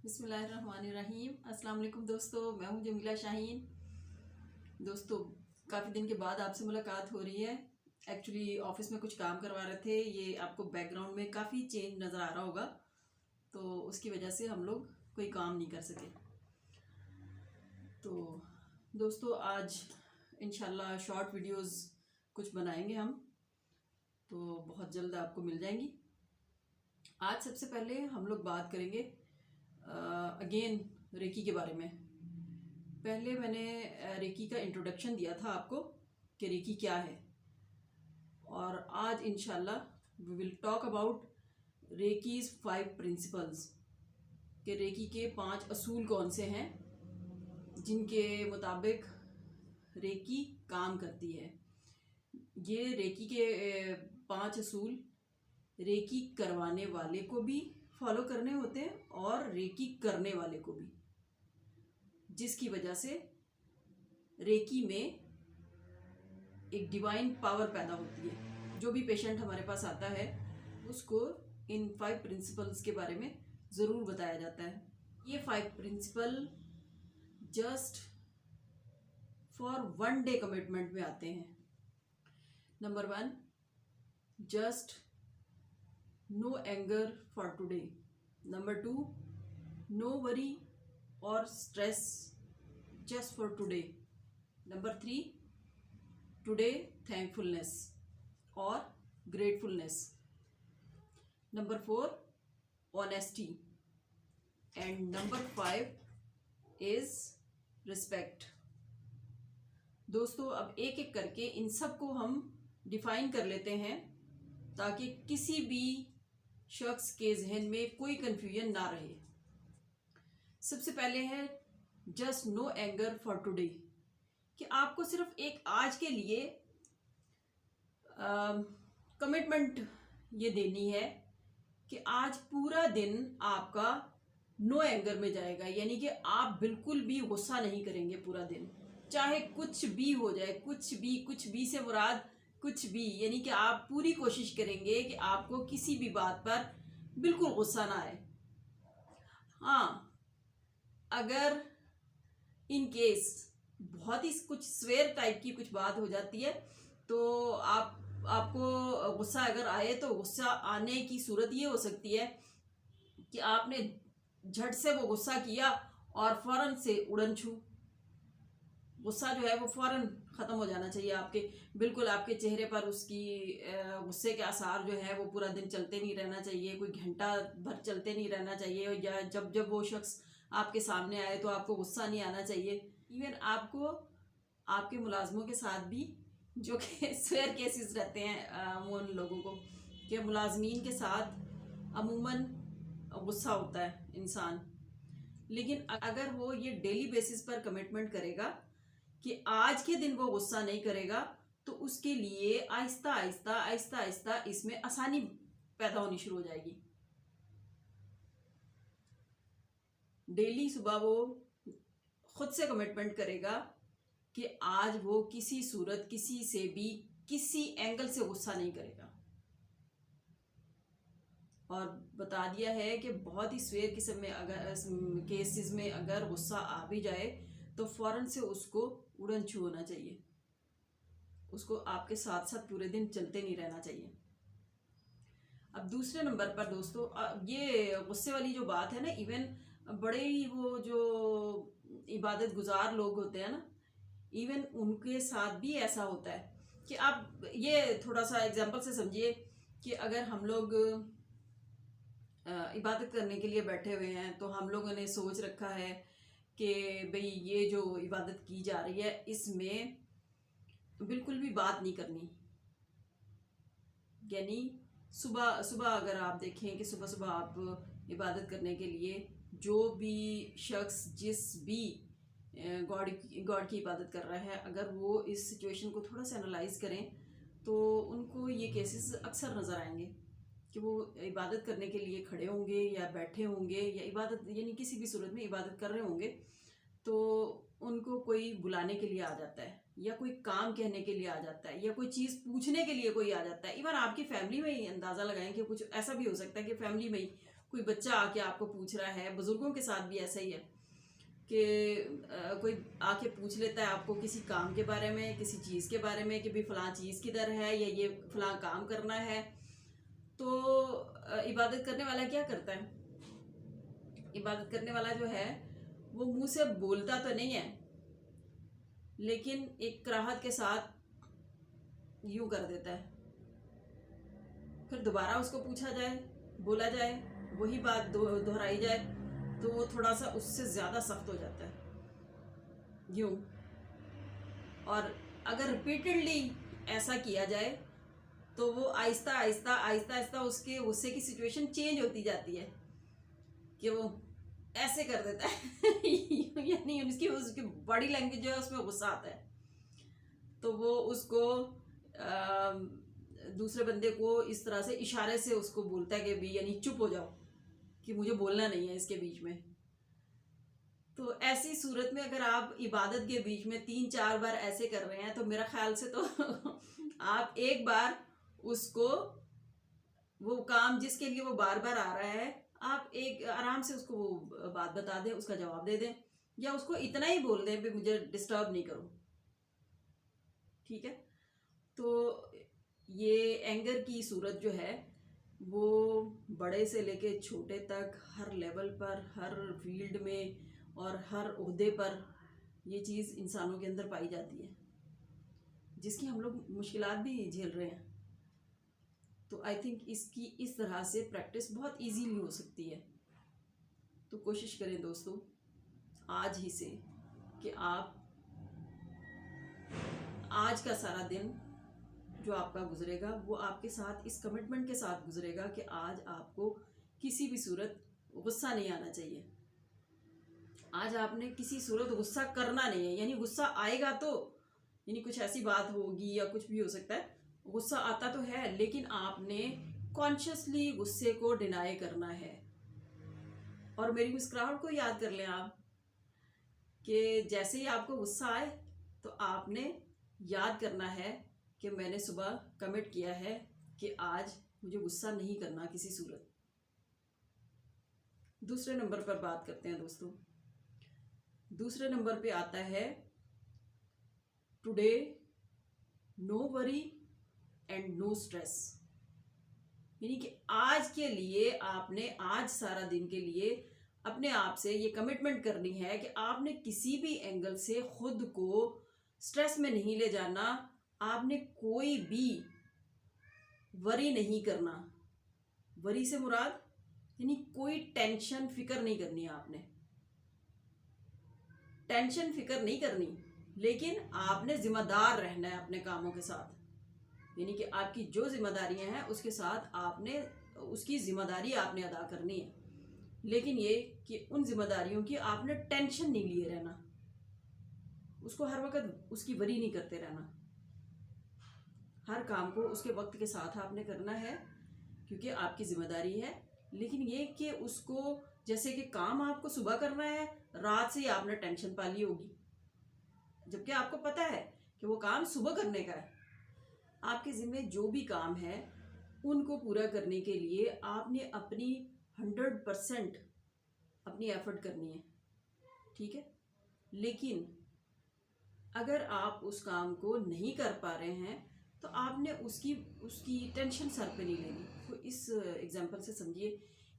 बिस्मिल्लाहिर्रहमानिर्रहीम। अस्सलाम वालेकुम दोस्तों, मैं हूं जमीला शाहीन। दोस्तों, काफ़ी दिन के बाद आपसे मुलाकात हो रही है। एक्चुअली ऑफिस में कुछ काम करवा रहे थे, ये आपको बैकग्राउंड में काफ़ी चेंज नज़र आ रहा होगा, तो उसकी वजह से हम लोग कोई काम नहीं कर सके। तो दोस्तों, आज इंशाल्लाह शॉर्ट वीडियोस कुछ बनाएंगे हम, तो बहुत जल्द आपको मिल जाएंगी। आज सबसे पहले हम लोग बात करेंगे अगेन रेकी के बारे में। पहले मैंने रेकी का इंट्रोडक्शन दिया था आपको कि रेकी क्या है, और आज इंशाल्लाह we will talk about reiki's 5 principles कि रेकी के 5 असूल कौन से हैं जिनके मुताबिक रेकी काम करती है। ये रेकी के 5 असूल रेकी करवाने वाले को भी फॉलो करने होते हैं और रेकी करने वाले को भी, जिसकी वजह से रेकी में एक डिवाइन पावर पैदा होती है। जो भी पेशेंट हमारे पास आता है उसको इन 5 प्रिंसिपल्स के बारे में ज़रूर बताया जाता है। ये 5 principle just for 1 day commitment में आते हैं। Number 1, just no anger for today. Number 2, no worry और stress just for today. Number 3, today thankfulness और gratefulness. Number 4, honesty. And number 5 is respect. दोस्तों, अब एक एक करके इन सब को हम डिफाइन कर लेते हैं ताकि किसी भी शख्स के जहन में कोई कंफ्यूजन ना रहे। सबसे पहले है just no anger for today, कि आपको सिर्फ एक आज के लिए कमिटमेंट ये देनी है कि आज पूरा दिन आपका नो एंगर में जाएगा, यानी कि आप बिल्कुल भी गुस्सा नहीं करेंगे पूरा दिन, चाहे कुछ भी हो जाए। कुछ भी से मुराद कुछ भी, यानी कि आप पूरी कोशिश करेंगे कि आपको किसी भी बात पर बिल्कुल गुस्सा ना आए। हाँ, अगर इन केस बहुत ही कुछ स्वेयर टाइप की कुछ बात हो जाती है तो आपको गुस्सा अगर आए तो गुस्सा आने की सूरत ये हो सकती है कि आपने झट से वो गुस्सा किया और फौरन से उड़न छू। गुस्सा जो है वो फौरन ख़त्म हो जाना चाहिए आपके, बिल्कुल आपके चेहरे पर उसकी गुस्से के आसार जो है वो पूरा दिन चलते नहीं रहना चाहिए, कोई घंटा भर चलते नहीं रहना चाहिए, या जब वो शख्स आपके सामने आए तो आपको गुस्सा नहीं आना चाहिए। इवन आपको आपके मुलाजमों के साथ भी, जो कि स्वेयर केसेस रहते हैं उन लोगों को, कि मुलाजमीन के साथ अमूमन गुस्सा होता है इंसान, लेकिन अगर वो ये डेली बेसिस पर कमिटमेंट करेगा कि आज के दिन वो गुस्सा नहीं करेगा तो उसके लिए आहिस्ता आहिस्ता इसमें आसानी पैदा होनी शुरू हो जाएगी। डेली सुबह वो खुद से कमिटमेंट करेगा कि आज वो किसी सूरत, किसी से भी, किसी एंगल से गुस्सा नहीं करेगा। और बता दिया है कि बहुत ही स्वेयर किस्म में अगर केसेस में अगर गुस्सा आ भी जाए तो फौरन से उसको उड़न छू होना चाहिए, उसको आपके साथ साथ पूरे दिन चलते नहीं रहना चाहिए। अब दूसरे नंबर पर दोस्तों, ये गुस्से वाली जो बात है ना, इवन बड़े ही वो जो इबादत गुजार लोग होते हैं ना, इवन उनके साथ भी ऐसा होता है कि आप ये थोड़ा सा एग्जांपल से समझिए कि अगर हम लोग इबादत करने के लिए बैठे हुए हैं तो हम लोगों ने सोच रखा है कि भाई ये जो इबादत की जा रही है इसमें बिल्कुल भी बात नहीं करनी। यानी सुबह सुबह अगर आप देखें कि सुबह सुबह आप इबादत करने के लिए, जो भी शख्स जिस भी गॉड की इबादत कर रहा है, अगर वो इस सिचुएशन को थोड़ा सा एनालाइज करें तो उनको ये केसेस अक्सर नज़र आएंगे कि वो इबादत करने के लिए खड़े होंगे या बैठे होंगे या इबादत यानी किसी भी सूरत में इबादत कर रहे होंगे, तो उनको कोई बुलाने के लिए आ जाता है या कोई काम कहने के लिए आ जाता है या कोई चीज़ पूछने के लिए कोई आ जाता है। इवन आपकी फैमिली में ही अंदाज़ा लगाएं कि कुछ ऐसा भी हो सकता है कि फैमिली में ही कोई बच्चा आके आपको पूछ रहा है, बुजुर्गों के साथ भी ऐसा ही है कि कोई आके पूछ लेता है आपको किसी काम के बारे में, किसी चीज़ के बारे में कि भाई फ़लाँ चीज़ किधर है या ये फ़लाँ काम करना है। तो इबादत करने वाला क्या करता है? इबादत करने वाला जो है वो मुंह से बोलता तो नहीं है, लेकिन एक कराहत के साथ यूं कर देता है। फिर दोबारा उसको पूछा जाए, बोला जाए, वही बात दोहराई जाए तो वो थोड़ा सा उससे ज़्यादा सख्त हो जाता है यूं। और अगर रिपीटेडली ऐसा किया जाए तो वो आहिस्ता आहिस्ता आहिस्ता आहिस्ता उसके गुस्से की सिचुएशन चेंज होती जाती है कि वो ऐसे कर देता है यानी उसकी बॉडी लैंग्वेज जो है उसमें गुस्सा आता है, तो वो उसको दूसरे बंदे को इस तरह से इशारे से उसको बोलता है कि भी यानी चुप हो जाओ, कि मुझे बोलना नहीं है इसके बीच में। तो ऐसी सूरत में अगर आप इबादत के बीच में 3-4 बार ऐसे कर रहे हैं तो मेरा ख्याल से तो आप एक बार उसको, वो काम जिसके लिए वो बार बार आ रहा है, आप एक आराम से उसको वो बात बता दें, उसका जवाब दे दें, या उसको इतना ही बोल दें भी मुझे डिस्टर्ब नहीं करो। ठीक है, तो ये एंगर की सूरत जो है वो बड़े से लेके छोटे तक हर लेवल पर, हर फील्ड में और हर ओहदे पर ये चीज़ इंसानों के अंदर पाई जाती है, जिसकी हम लोग मुश्किलात भी झेल रहे हैं। तो आई थिंक इसकी इस तरह से प्रैक्टिस बहुत इजीली हो सकती है। तो कोशिश करें दोस्तों आज ही से कि आप आज का सारा दिन जो आपका गुजरेगा वो आपके साथ इस कमिटमेंट के साथ गुजरेगा कि आज आपको किसी भी सूरत गुस्सा नहीं आना चाहिए। आज आपने किसी सूरत गुस्सा करना नहीं है, यानी गुस्सा आएगा तो यानी कुछ ऐसी बात होगी या कुछ भी हो सकता है, गुस्सा आता तो है, लेकिन आपने कॉन्शियसली गुस्से को डिनाई करना है। और मेरी मुस्कुराहट को याद कर लें आप कि जैसे ही आपको गुस्सा आए तो आपने याद करना है कि मैंने सुबह कमिट किया है कि आज मुझे गुस्सा नहीं करना किसी सूरत। दूसरे नंबर पर बात करते हैं दोस्तों। दूसरे नंबर पे आता है today no worry and no stress, यानी कि आज के लिए आपने, आज सारा दिन के लिए अपने आप से ये कमिटमेंट करनी है कि आपने किसी भी एंगल से खुद को स्ट्रेस में नहीं ले जाना, आपने कोई भी वरी नहीं करना। वरी से मुराद यानी कोई टेंशन फिक्र नहीं करनी है आपने, टेंशन फिक्र नहीं करनी, लेकिन आपने जिम्मेदार रहना है अपने कामों के साथ, यानी कि आपकी जो जिम्मेदारियां हैं उसके साथ आपने उसकी जिम्मेदारी आपने अदा करनी है, लेकिन ये कि उन जिम्मेदारियों की आपने टेंशन नहीं लिए रहना, उसको हर वक्त उसकी वरी नहीं करते रहना। हर काम को उसके वक्त के साथ आपने करना है क्योंकि आपकी जिम्मेदारी है, लेकिन ये कि उसको जैसे कि काम आपको सुबह करना है, रात से ही आपने टेंशन पाली होगी, जबकि आपको पता है कि वो काम सुबह करने का है। आपके जिम्मे जो भी काम है उनको पूरा करने के लिए आपने अपनी 100% अपनी एफर्ट करनी है, ठीक है। लेकिन अगर आप उस काम को नहीं कर पा रहे हैं तो आपने उसकी टेंशन सर पे नहीं लेनी। तो इस एग्जांपल से समझिए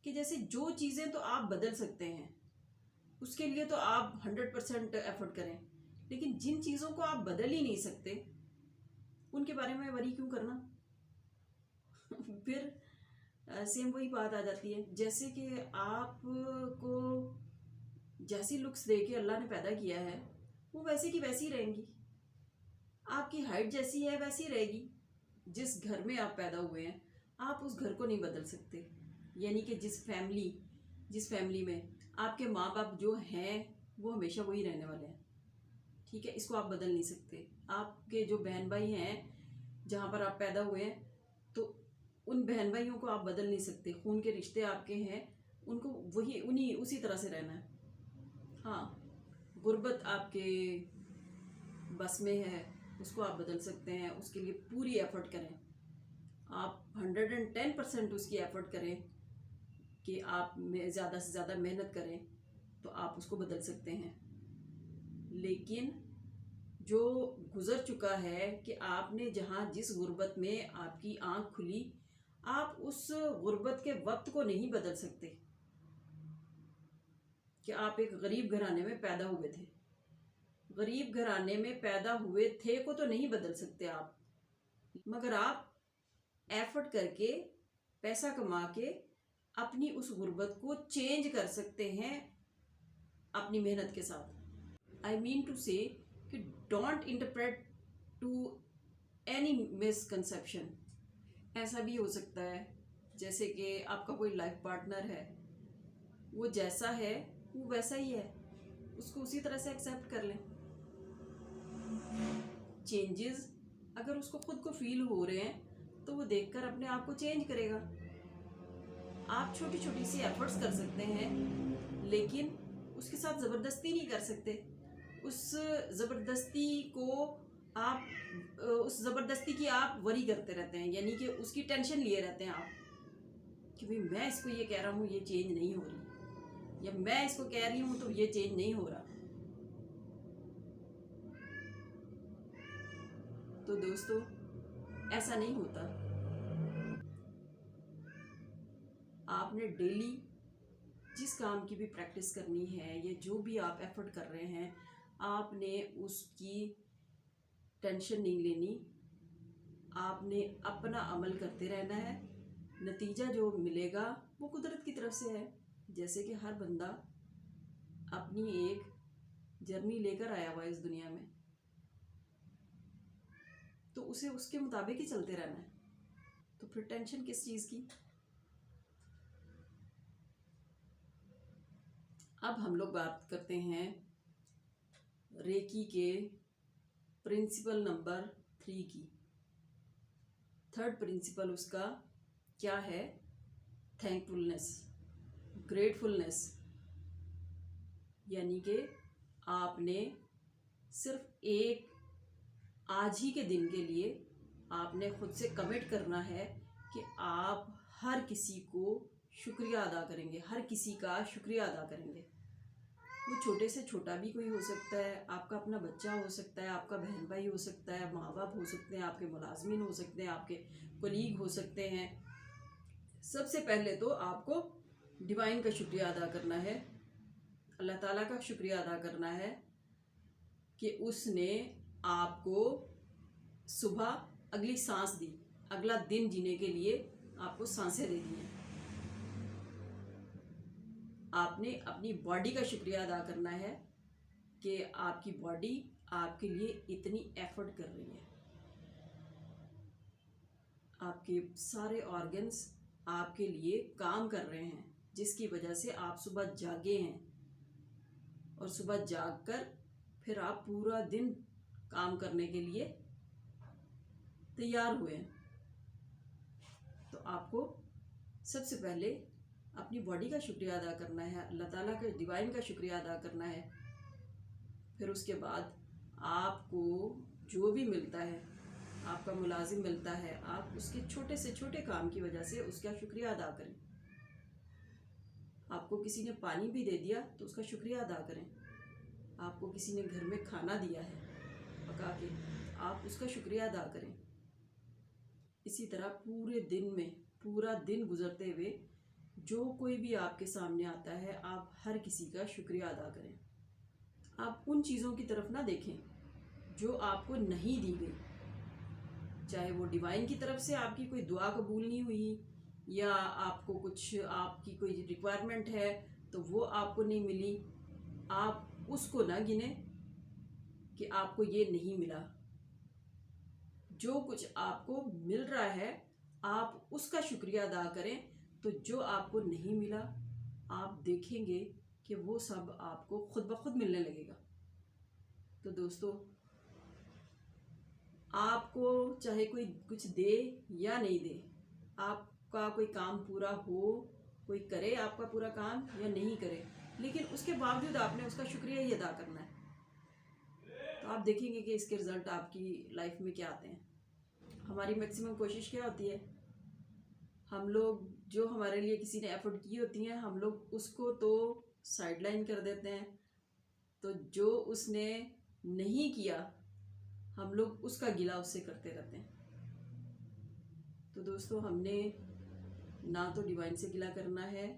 कि जैसे जो चीज़ें तो आप बदल सकते हैं उसके लिए तो आप 100% एफर्ट करें, लेकिन जिन चीज़ों को आप बदल ही नहीं सकते उनके बारे में वरी क्यों करना। फिर सेम वही बात आ जाती है, जैसे कि आपको जैसी लुक्स दे के अल्लाह ने पैदा किया है वो वैसे की वैसी रहेंगी, आपकी हाइट जैसी है वैसी रहेगी। जिस घर में आप पैदा हुए हैं आप उस घर को नहीं बदल सकते, यानी कि जिस फैमिली में आपके माँ बाप जो हैं वो हमेशा वही रहने वाले हैं, ठीक है। इसको आप बदल नहीं सकते। आपके जो बहन भाई हैं जहाँ पर आप पैदा हुए हैं तो उन बहन भाइयों को आप बदल नहीं सकते, खून के रिश्ते आपके हैं, उनको वही उसी तरह से रहना है। हाँ, गुर्बत आपके बस में है, उसको आप बदल सकते हैं, उसके लिए पूरी एफर्ट करें, आप 110% उसकी एफर्ट करें, कि आप ज़्यादा से ज़्यादा मेहनत करें तो आप उसको बदल सकते हैं। लेकिन जो गुजर चुका है कि आपने जहाँ जिस गुर्बत में आपकी आंख खुली, आप उस गुर्बत के वक्त को नहीं बदल सकते। कि आप एक गरीब घराने में पैदा हुए थे, गरीब घराने में पैदा हुए थे को तो नहीं बदल सकते आप, मगर आप एफर्ट करके पैसा कमा के अपनी उस गुर्बत को चेंज कर सकते हैं अपनी मेहनत के साथ। आई मीन टू से कि don't interpret to any misconception. ऐसा भी हो सकता है जैसे कि आपका कोई लाइफ पार्टनर है, वो जैसा है वो वैसा ही है, उसको उसी तरह से एक्सेप्ट कर लें। चेंजेस अगर उसको खुद को फील हो रहे हैं तो वो देखकर अपने आप को चेंज करेगा। आप छोटी छोटी सी एफर्ट्स कर सकते हैं, लेकिन उसके साथ ज़बरदस्ती नहीं कर सकते। उस ज़बरदस्ती की आप वरी करते रहते हैं, यानी कि उसकी टेंशन लिए रहते हैं आप कि भाई मैं इसको ये कह रहा हूँ ये चेंज नहीं हो रही, या मैं इसको कह रही हूँ तो ये चेंज नहीं हो रहा। तो दोस्तों ऐसा नहीं होता। आपने डेली जिस काम की भी प्रैक्टिस करनी है या जो भी आप एफर्ट कर रहे हैं, आपने उसकी टेंशन नहीं लेनी। आपने अपना अमल करते रहना है। नतीजा जो मिलेगा वो कुदरत की तरफ से है। जैसे कि हर बंदा अपनी एक जर्नी लेकर आया हुआ है इस दुनिया में, तो उसे उसके मुताबिक ही चलते रहना है। तो फिर टेंशन किस चीज़ की। अब हम लोग बात करते हैं रेकी के प्रिंसिपल नंबर 3 की। थर्ड प्रिंसिपल उसका क्या है? Thankfulness, gratefulness. यानी कि आपने सिर्फ एक आज ही के दिन के लिए आपने खुद से कमिट करना है कि आप हर किसी को शुक्रिया अदा करेंगे, हर किसी का शुक्रिया अदा करेंगे। वो छोटे से छोटा भी कोई हो सकता है, आपका अपना बच्चा हो सकता है, आपका बहन भाई हो सकता है, माँ बाप हो सकते हैं, आपके मुलाजमीन हो सकते हैं, आपके कोलीग हो सकते हैं। सबसे पहले तो आपको डिवाइन का शुक्रिया अदा करना है, अल्लाह ताला का शुक्रिया अदा करना है कि उसने आपको सुबह अगली सांस दी, अगला दिन जीने के लिए आपको सांसें दे दी हैं। आपने अपनी बॉडी का शुक्रिया अदा करना है कि आपकी बॉडी आपके लिए इतनी एफर्ट कर रही है। आपके सारे ऑर्गन्स आपके लिए काम कर रहे हैं, जिसकी वजह से आप सुबह जागे हैं और सुबह जागकर फिर आप पूरा दिन काम करने के लिए तैयार हुए हैं। तो आपको सबसे पहले अपनी बॉडी का शुक्रिया अदा करना है, अल्लाह ताला के डिवाइन का शुक्रिया अदा करना है। फिर उसके बाद आपको जो भी मिलता है, आपका मुलाजिम मिलता है, आप उसके छोटे से छोटे काम की वजह से उसका शुक्रिया अदा करें। आपको किसी ने पानी भी दे दिया तो उसका शुक्रिया अदा करें। आपको किसी ने घर में खाना दिया है पका के, आप उसका शुक्रिया अदा करें। इसी तरह पूरे दिन में, पूरा दिन गुजरते हुए जो कोई भी आपके सामने आता है, आप हर किसी का शुक्रिया अदा करें। आप उन चीज़ों की तरफ ना देखें जो आपको नहीं दी गई, चाहे वो डिवाइन की तरफ से आपकी कोई दुआ कबूल नहीं हुई, या आपको कुछ आपकी कोई रिक्वायरमेंट है तो वो आपको नहीं मिली। आप उसको ना गिने कि आपको ये नहीं मिला। जो कुछ आपको मिल रहा है आप उसका शुक्रिया अदा करें। तो जो आपको नहीं मिला, आप देखेंगे कि वो सब आपको खुद ब खुद मिलने लगेगा। तो दोस्तों, आपको चाहे कोई कुछ दे या नहीं दे, आपका कोई काम पूरा हो, कोई करे आपका पूरा काम या नहीं करे, लेकिन उसके बावजूद आपने उसका शुक्रिया ही अदा करना है। तो आप देखेंगे कि इसके रिज़ल्ट आपकी लाइफ में क्या आते हैं। हमारी मैक्सिमम कोशिश क्या होती है, हम लोग जो हमारे लिए किसी ने एफर्ट की होती हैं हम लोग उसको तो साइडलाइन कर देते हैं, तो जो उसने नहीं किया हम लोग उसका गिला उससे करते रहते हैं। तो दोस्तों हमने ना तो डिवाइन से गिला करना है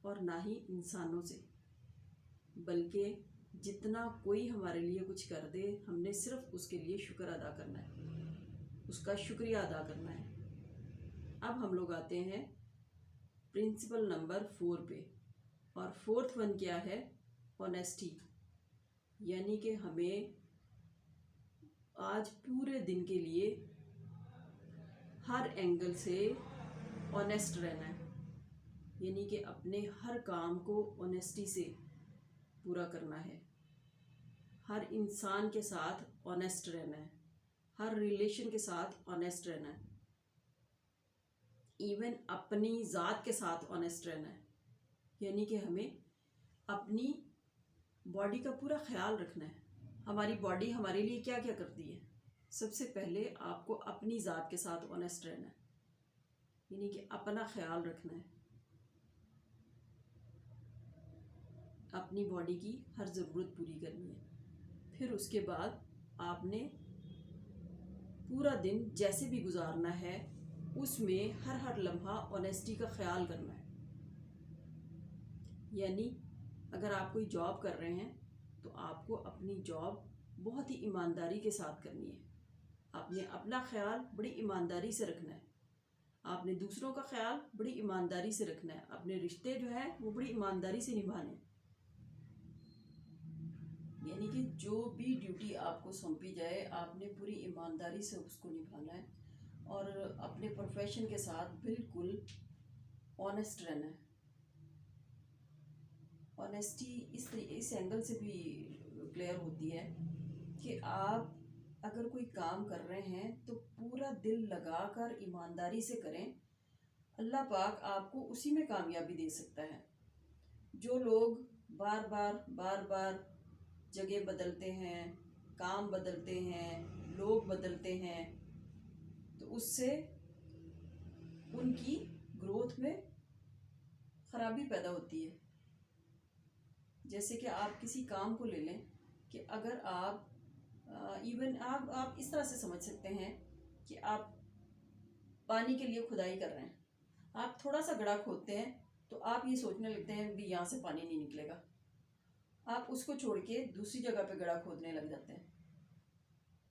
और ना ही इंसानों से, बल्कि जितना कोई हमारे लिए कुछ कर दे हमने सिर्फ उसके लिए शुक्र अदा करना है, उसका शुक्रिया अदा करना है। अब हम लोग आते हैं प्रिंसिपल नंबर 4 पे, और 4th वन क्या है? ऑनेस्टी। यानी कि हमें आज पूरे दिन के लिए हर एंगल से ऑनेस्ट रहना है, यानी कि अपने हर काम को ऑनेस्टी से पूरा करना है, हर इंसान के साथ ऑनेस्ट रहना है, हर रिलेशन के साथ ऑनेस्ट रहना है, इवन अपनी ज़ात के साथ ऑनेस्ट रहना है। यानी कि हमें अपनी बॉडी का पूरा ख्याल रखना है। हमारी बॉडी हमारे लिए क्या क्या करती है? सबसे पहले आपको अपनी ज़ात के साथ ऑनेस्ट रहना है, यानी कि अपना ख्याल रखना है, अपनी बॉडी की हर ज़रूरत पूरी करनी है। फिर उसके बाद आपने पूरा दिन जैसे भी गुजारना है उसमें हर हर लम्हा ऑनेस्टी का ख्याल करना है। यानी अगर आप कोई जॉब कर रहे हैं तो आपको अपनी जॉब बहुत ही ईमानदारी के साथ करनी है। आपने अपना ख्याल बड़ी ईमानदारी से रखना है, आपने दूसरों का ख्याल बड़ी ईमानदारी से रखना है, अपने रिश्ते जो है वो बड़ी ईमानदारी से निभाने। यानी कि जो भी ड्यूटी आपको सौंपी जाए आपने पूरी ईमानदारी से उसको निभाना है और अपने प्रोफेशन के साथ बिल्कुल ऑनेस्ट रहना है। ऑनेस्टी इस एंगल से भी क्लियर होती है कि आप अगर कोई काम कर रहे हैं तो पूरा दिल लगाकर ईमानदारी से करें, अल्लाह पाक आपको उसी में कामयाबी दे सकता है। जो लोग बार बार जगह बदलते हैं, काम बदलते हैं, लोग बदलते हैं, तो उससे उनकी ग्रोथ में खराबी पैदा होती है। जैसे कि आप किसी काम को ले लें कि अगर आप इवन आप इस तरह से समझ सकते हैं कि आप पानी के लिए खुदाई कर रहे हैं, आप थोड़ा सा गड्ढा खोदते हैं तो आप ये सोचने लगते हैं कि यहाँ से पानी नहीं निकलेगा, आप उसको छोड़ के दूसरी जगह पे गड्ढा खोदने लग जाते हैं।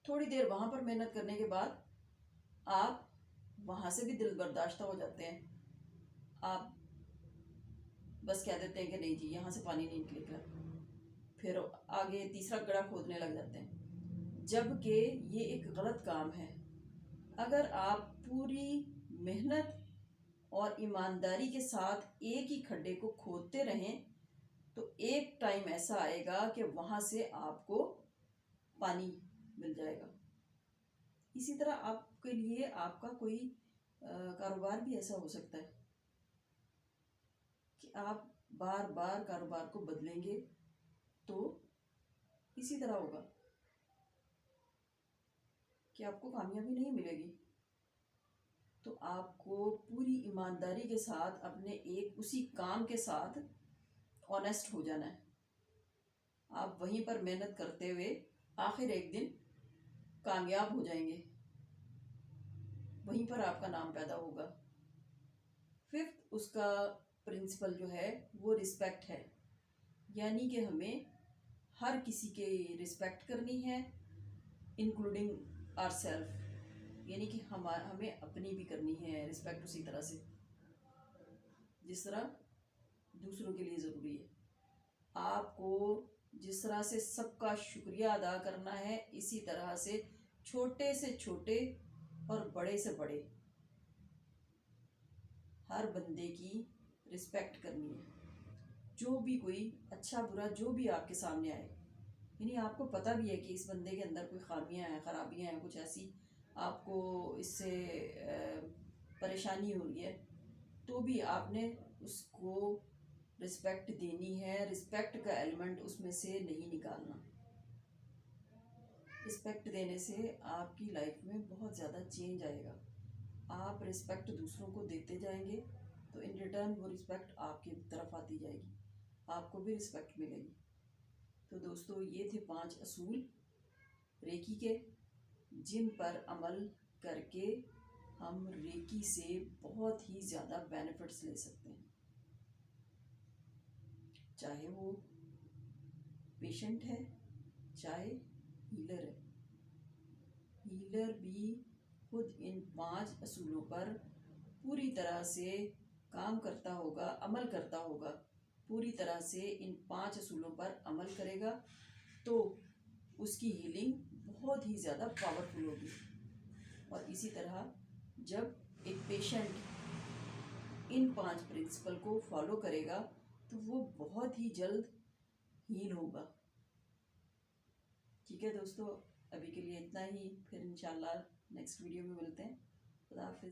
थोड़ी देर वहाँ पर मेहनत करने के बाद आप वहाँ से भी दिल बर्दाश्त हो जाते हैं, आप बस कह देते हैं कि नहीं जी यहाँ से पानी नहीं निकलेगा, फिर आगे तीसरा गड्ढा खोदने लग जाते हैं, जबकि ये एक गलत काम है। अगर आप पूरी मेहनत और ईमानदारी के साथ एक ही खड्डे को खोदते रहें तो एक टाइम ऐसा आएगा कि वहाँ से आपको पानी मिल जाएगा। इसी तरह आपके लिए आपका कोई कारोबार भी ऐसा हो सकता है कि आप बार बार कारोबार को बदलेंगे तो इसी तरह होगा कि आपको कामयाबी नहीं मिलेगी। तो आपको पूरी ईमानदारी के साथ अपने एक उसी काम के साथ ऑनेस्ट हो जाना है। आप वहीं पर मेहनत करते हुए आखिर एक दिन कामयाब हो जाएंगे, वहीं पर आपका नाम पैदा होगा। 5th उसका प्रिंसिपल जो है वो रिस्पेक्ट है, यानी कि हमें हर किसी के रिस्पेक्ट करनी है, इंक्लूडिंग आवरसेल्फ, यानी कि हमें अपनी भी करनी है रिस्पेक्ट उसी तरह से जिस तरह दूसरों के लिए ज़रूरी है। आपको जिस तरह से सबका शुक्रिया अदा करना है इसी तरह से छोटे से छोटे और बड़े से बड़े हर बंदे की रिस्पेक्ट करनी है। जो भी कोई अच्छा बुरा जो भी आपके सामने आए, यानी आपको पता भी है कि इस बंदे के अंदर कोई खामियां हैं, ख़राबियां हैं, कुछ ऐसी आपको इससे परेशानी हो रही है, तो भी आपने उसको रिस्पेक्ट देनी है। रिस्पेक्ट का एलिमेंट उसमें से नहीं निकालना। रिस्पेक्ट देने से आपकी लाइफ में बहुत ज़्यादा चेंज आएगा। आप रिस्पेक्ट दूसरों को देते जाएंगे तो इन रिटर्न वो रिस्पेक्ट आपकी तरफ आती जाएगी, आपको भी रिस्पेक्ट मिलेगी। तो दोस्तों ये थे 5 असूल रेकी के, जिन पर अमल करके हम रेकी से बहुत ही ज़्यादा बेनिफिट्स ले सकते हैं। चाहे वो पेशेंट है, चाहे हीलर है। हीलर भी खुद इन 5 असूलों पर पूरी तरह से काम करता होगा, अमल करता होगा, पूरी तरह से इन 5 असूलों पर अमल करेगा तो उसकी हीलिंग बहुत ही ज़्यादा पावरफुल होगी। और इसी तरह जब एक पेशेंट इन 5 प्रिंसिपल को फॉलो करेगा तो वो बहुत ही जल्द हील होगा। ठीक है दोस्तों, अभी के लिए इतना ही, फिर इंशाल्लाह नेक्स्ट वीडियो में मिलते हैं। खुदा हाफिज़।